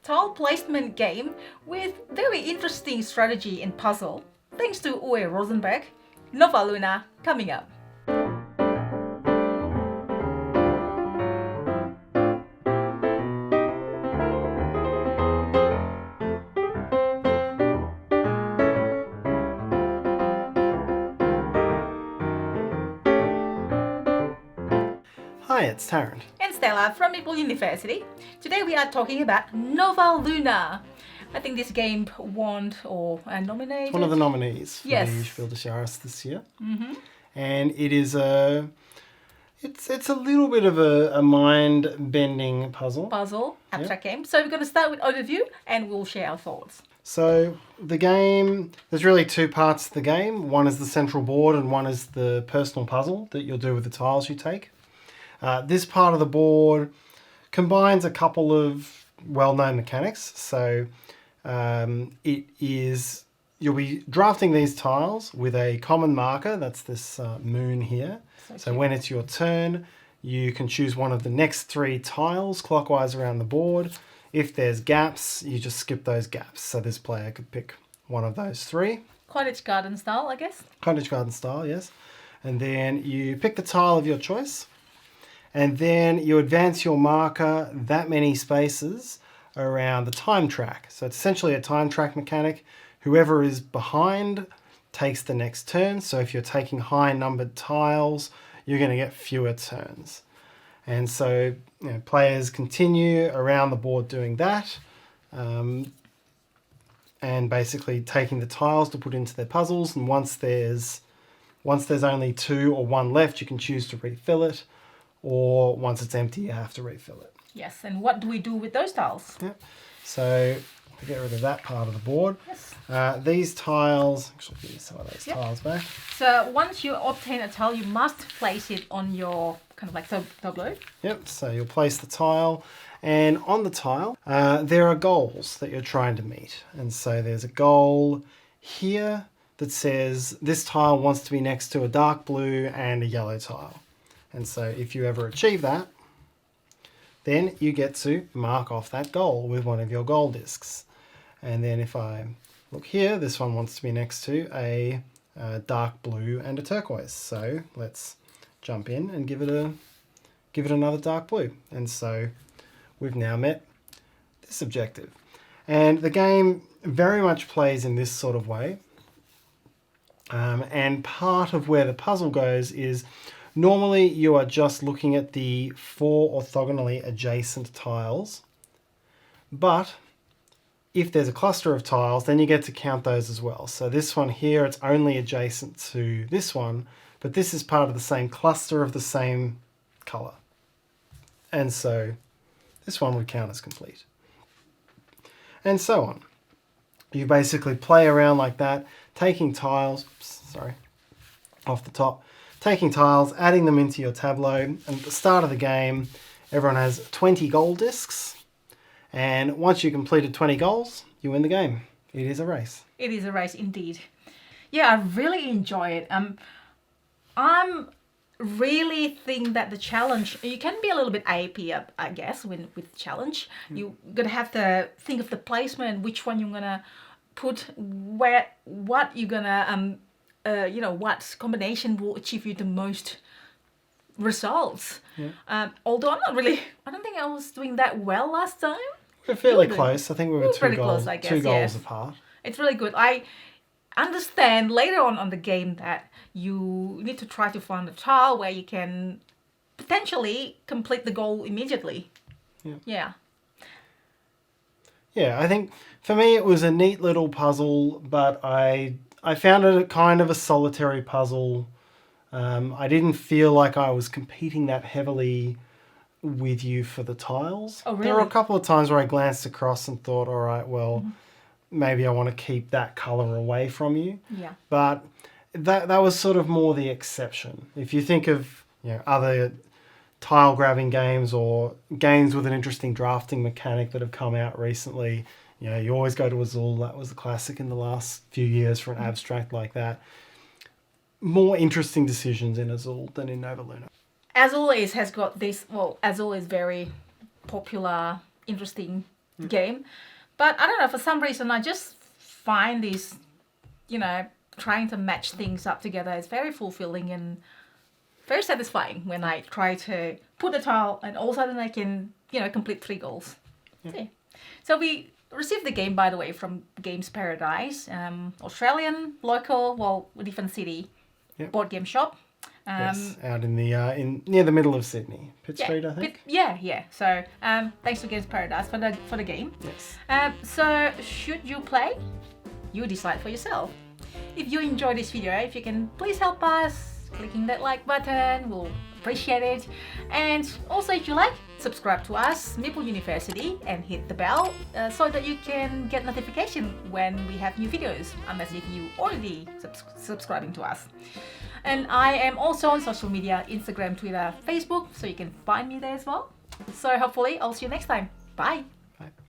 tile placement game with very interesting strategy and puzzle, thanks to Uwe Rosenberg. Nova Luna coming up. Hi, it's Tarrant. And Stella from Meeple University. Today we are talking about Nova Luna. I think this game won or nominated. It's one of the nominees for Yes. the Spiel des Jahres this year. Mm-hmm. And it is it's a little bit of a mind-bending puzzle. Abstract game. So we're going to start with overview and we'll share our thoughts. So the game, there's really two parts to the game. One is the central board and one is the personal puzzle that you'll do with the tiles you take. This part of the board combines a couple of well-known mechanics. So you'll be drafting these tiles with a common marker. That's this moon here. So when it's your turn, you can choose one of the next three tiles clockwise around the board. If there's gaps, you just skip those gaps. So this player could pick one of those three. Cottage garden style, I guess. Cottage garden style, yes. And then you pick the tile of your choice. And then you advance your marker that many spaces around the time track. So it's essentially a time track mechanic. Whoever is behind takes the next turn. So if you're taking high numbered tiles, you're going to get fewer turns. And so players continue around the board doing that. And basically taking the tiles to put into their puzzles. And once there's only two or one left, you can choose to refill it. Or once it's empty, you have to refill it. Yes, and what do we do with those tiles? Yep. So to get rid of that part of the board, yes. These tiles, actually give you some of those tiles back. So once you obtain a tile, you must place it on your kind of like tableau. Yep, so you'll place the tile, and on the tile, there are goals that you're trying to meet. And so there's a goal here that says this tile wants to be next to a dark blue and a yellow tile. And so if you ever achieve that, then you get to mark off that goal with one of your goal discs. And then if I look here, this one wants to be next to a dark blue and a turquoise. So let's jump in and give it another dark blue. And so we've now met this objective. And the game very much plays in this sort of way. And part of where the puzzle goes is normally you are just looking at the four orthogonally adjacent tiles, but if there's a cluster of tiles, then you get to count those as well. So this one here, it's only adjacent to this one, but this is part of the same cluster of the same color. And so this one would count as complete. And so on. You basically play around like that, taking tiles, off the top, taking tiles, adding them into your tableau, and at the start of the game, everyone has 20 goal discs, and once you completed 20 goals, you win the game. It is a race. It is a race indeed. Yeah, I really enjoy it. I'm really think that the challenge, you can be a little bit AP, I guess, with challenge. You're gonna have to think of the placement, which one you're gonna put where, what you're gonna what combination will achieve you the most results. Yeah. Although I don't think I was doing that well last time. We're fairly close. I think we were two goals yes. apart. It's really good. I understand later on the game that you need to try to find a tile where you can potentially complete the goal immediately. Yeah. Yeah, I think for me it was a neat little puzzle, but I found it kind of a solitary puzzle. I didn't feel like I was competing that heavily with you for the tiles. Oh, really? There were a couple of times where I glanced across and thought, all right, well, maybe I want to keep that colour away from you. Yeah. But that was sort of more the exception. If you think of other tile grabbing games or games with an interesting drafting mechanic that have come out recently, you always go to Azul. That was a classic in the last few years for an abstract like that. More interesting decisions in Azul than in Nova Luna. Azul has got this, Azul is very popular, interesting game. But I don't know, for some reason I just find this, trying to match things up together is very fulfilling and very satisfying when I try to put a tile and all of a sudden I can, complete 3 goals. Yeah. So we received the game, by the way, from Games Paradise, Australian, local, different city, board game shop. Yes, out in the near the middle of Sydney, Pitt Street, I think. Yeah. So thanks to Games Paradise for the game. Yes. So should you play? You decide for yourself. If you enjoy this video, if you can please help us clicking that like button, we'll appreciate it. And also, if you like, subscribe to us, Meeple University, and hit the bell so that you can get notification when we have new videos, unless if you already subscribing to us. And I am also on social media, Instagram, Twitter, Facebook, so you can find me there as well. So hopefully I'll see you next time. Bye.